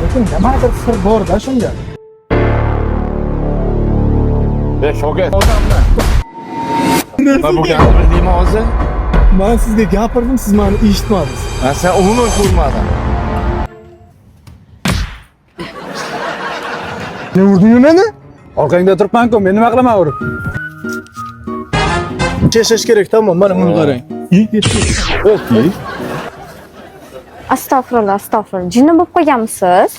lekin nimadir sir bor-da shunda. Shogat odamlar. Nima bo'lganini bildingmi hozir? Men sizga gapirdim, siz meni eshitmadingiz. Sen umuman ko'rmading. Ne urding meni? Orqangda turibman-ku, men nima qilaman urib? Yashash kerak, tamam, mana buni qarang. Astagfirullah, astagfirullah. Jinni bo'lib qo'yganmisiz?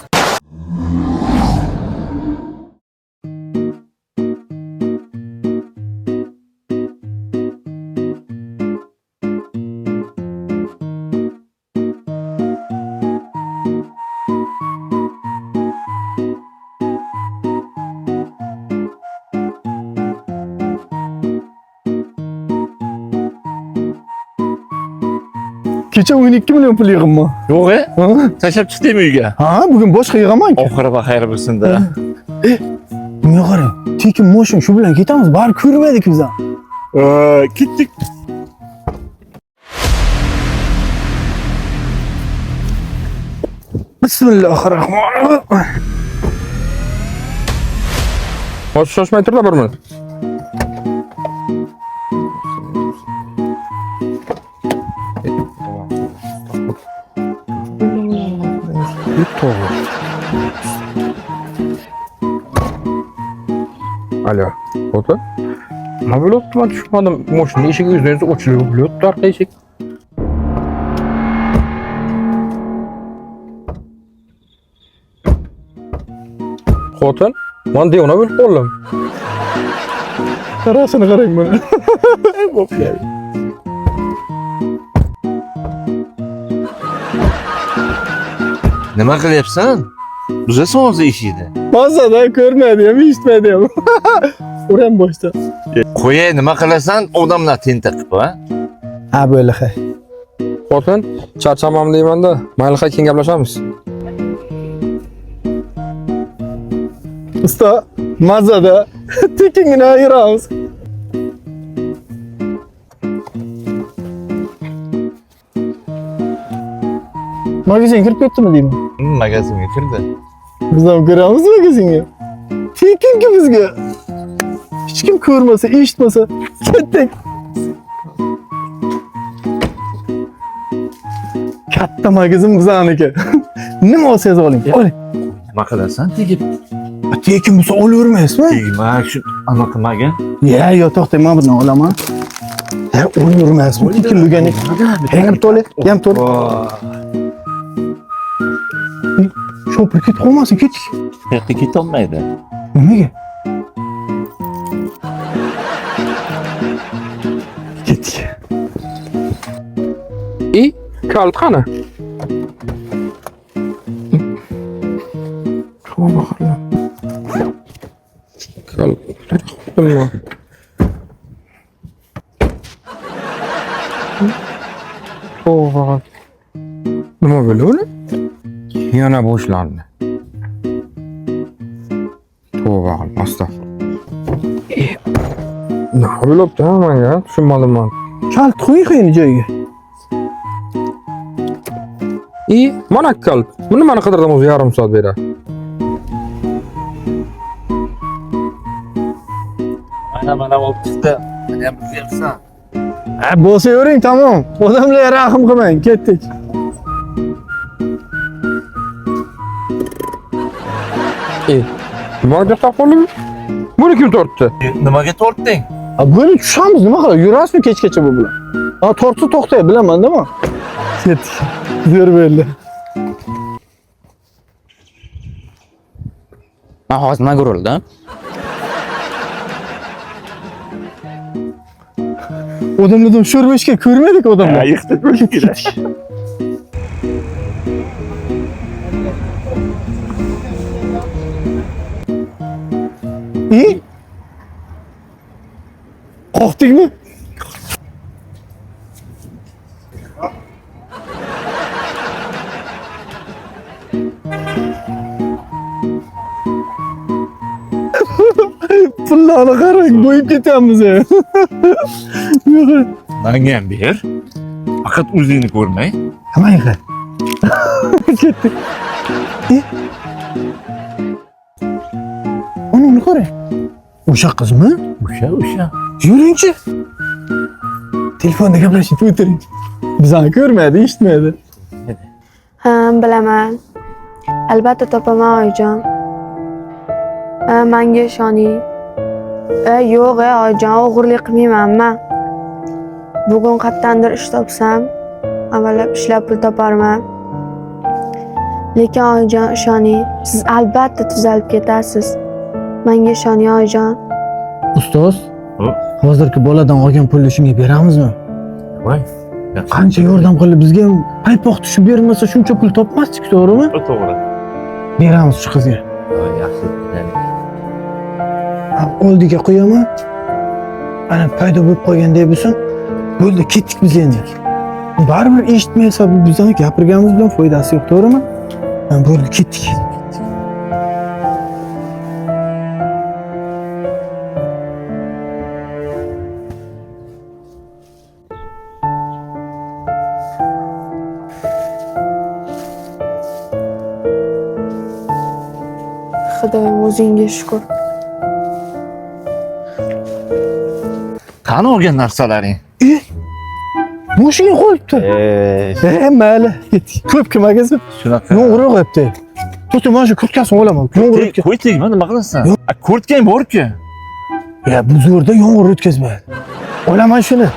Kecha 12 million pul yig'imman. Yo'q, tashlab chiqdingmi uyga? Ha, bugun boshqa yig'aman-ku. Oxiri va xayri bo'lsin-da. Bunga qarang. Tekin motion shu bilan ketamiz. Bari ko'rmadik biz ham. Ketdik. Bismillahirrohmanirrohim. Hozir shoshmay tur-da bir minut. Alo, opa. Nima bo'lyapti? Men tushunmadim. Mashina eshigi o'zini-o'zi ochilib bo'lyapti, orqa eshik. Xotin, men devona bo'lib qoldim. Qarasini qarang buni. Bo'pti. Nima qilyapsan? Buzasan o'zi eshikni. Mazada ko'rmadi ham, eshitmadi ham. Uram boshda. Qo'yay, nima qilasan? Odamlar tentak qilib, ha? Ha, bo'ldi, hay. Xotin, charchamam deyman-da. Mayli, keyin gaplashamiz. Usta, mazada tekingina ayiramiz. Magazin kirib ketdimi deyman? Magazinga kirdi. Biz ham kiramiz magazinga. Tekinki bizga. Hech kim ko'rmasa, eshitmasa, ketdik. Katta magazin bizaniki. Nima olsangiz oling. Oling. Nima qilasan? Tegib. Tekin bo'lsa olavermaysizmi? Tegma, shu anaqa magan. Yo, to'xtang, men buni olaman. Olavermaysizmi? Tekin bo'lganik. Ham to'la, ham to'la. Chopir ketib qolmasin, ketdik. Yo'qqa ketolmaydi. Nimaga? Ketdik. Kalt qani? Tavba qildim. Kalt. Nima? Tavba. Nima bo'ldi? Yana boshlandi. Tavba, astagfirullah. Nima bo'libdi menga? Tushunmadim men. Kalt qo'ying joyiga. Mana kalt. Buni meni qidirdim o'zi yarim soat beradi. Mana olib chiqdi. Mana ham bilsan. Ha, bo'lsa yuring, tamom. Odamlarga rahim qilmang, ketdik. Nimaga taqolim? Buni kim tortdi? Nimaga tortding? Ha, böyle tushamiz, nima qilib? Yurasizmi kechgacha bu bilan? Ha, tortsa to'xtay, bilaman-da men. Ketdik. Zo'r bo'ldi. Hozir nima ko'rildi? Odamlardan sho'rmashga ko'rmadik odamlar. Yiqitib o'lib ketdik. Qo'rqdingmi? Pullarni qarang, bo'yib ketamiz. Menga ham ber. Faqat o'zingni ko'rmay. Hamma Ketdik. Onu qarang. O'sha qizmi? O'sha. Yuringchi. Telefonda gaplashib o'tiring. Bizani ko'rmadi, eshitmadi. Ha, bilaman. Albatta topaman oyijon. Menga ishoning. Yo'q, oyijon, o'g'irlik qilmayman men. Bugun qayerdandir ish topsam, avvallab ishlab pul toparman. Lekin oyijon, ishoning, siz albatta tuzalib ketasiz. Menga ishoning oyijon. Ustoz, hozirgi boladan olgan pulni shunga beramizmi? Voy. Qancha yordam qilib bizga paypoq tushib bermasa shuncha pul topmasdik, to'g'rimi? To'g'ri. Beramiz shu qizga. Yaxshi. Oldiga qo'yaman. Ana paydo bo'lib qolganday bo'lsin. Bo'ldi, ketdik biz endi. Baribir eshitmaysa bizdan gapirganimiz bilan foydasi yo'q, to'g'rimi? Bo'ldi, ketdik. Xudoyim o'zingga shukr. Qani olgan narsalaring? Mashina qo'yibdi. Mayli, ketdik. Ko'p kimagazib. Shunaqa. Yo'g'ri qo'yibdi. To'xta, mana shu kurtkasini olaman. Yo'g'ri o'tkaz. Qo'y tegma, nima qilasan? Kurtkang bor-ku. Ya bu zo'rda yo'g'ri o'tkazmaydi. Olaman shuni.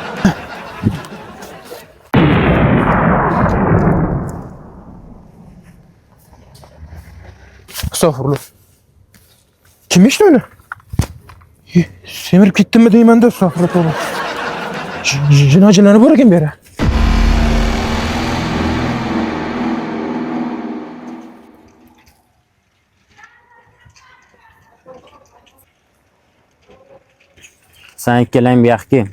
Estağfurullah. Kim işte öyle? Semirip gittin mi deyim de estağfurullah. Cinacılarını bırakayım bir yere. Sen ikkalang bir yoqqa kel.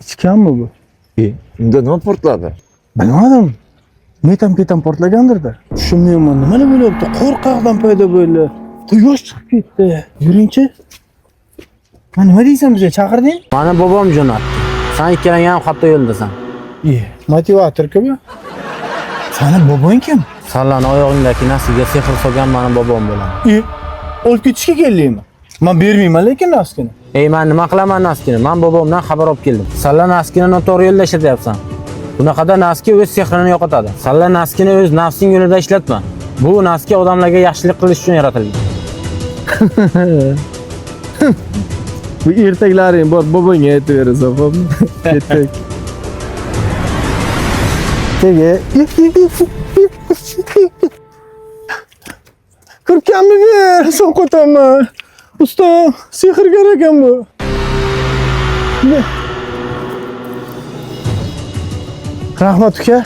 İçken mi bu? Unda nima portladi? Bilmadim. Metam portlagandir da. Tushunmayman, nima bo'lyapti? Qo'rqoqdan paydo bo'ldi. Quyosh chiqib ketdi. Yuringchi. Mana nima deysan bizga chaqirding? Mana bobom jo'natdi. Sen ikkalang ham xato yo'ldasan. Motivator-ku bu. Sani bobong kim? Sallani oyog'ingdagi nasiga sehr solgan mani bobom bo'ladi. Olib ketishga keldingmi? Men bermayman lekin naskini. Men nima qilaman naskini? Men bobomdan xabar olib keldim. Salla naskini noto'g'ri yo'lda ishlatyapsan. Bunaqada naski o'z sehrini yo'qotadi. Salla naskini o'z nafsing yo'lida ishlatma. Bu naski odamlarga yaxshilik qilish uchun yaratilgan. Bu ertaklaring bor, bobongga aytib berasan, xo'pmi? Ketdik. Tege. Kurtkamni ber, son qo'taman. Usta, sehrgar ekan bu. Rahmat uka.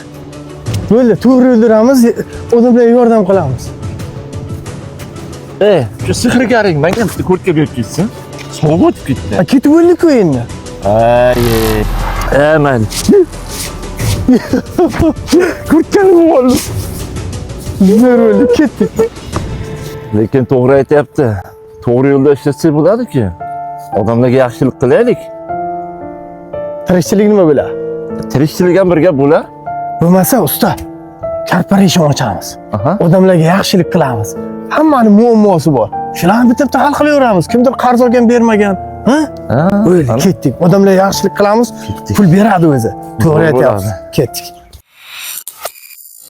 Bo'ldi, to'g'ri o'ldiramiz, odamlarga yordam qilamiz. Shu sehrgaring menga bitta kurtka berib ketsin. Sovuq o'tib ketdi. Ketib bo'ldi-ku endi. Man. Kurtkani bo'ldi. Bizlar o'ldi, ketdik. Lekin to'g'ri aytyapti. To'g'ri yo'lda ishlatsak bo'ladi-ku. Odamlarga yaxshilik qilaylik. Tirikchilik nima bo'ladi? Tirikchilik ham birga bo'lar. Bo'lmasa usta, korporatsiya ochamiz. Aha. Odamlarga yaxshilik qilamiz. Hammani muammosi bor. Shularni bitta hal qilaveramiz. Kimdir qarz olgan, bermagan, ha? O'yla, ketdik. Odamlarga yaxshilik qilamiz. Pul beradi o'zi. To'g'ri aytyapsiz. Ketdik.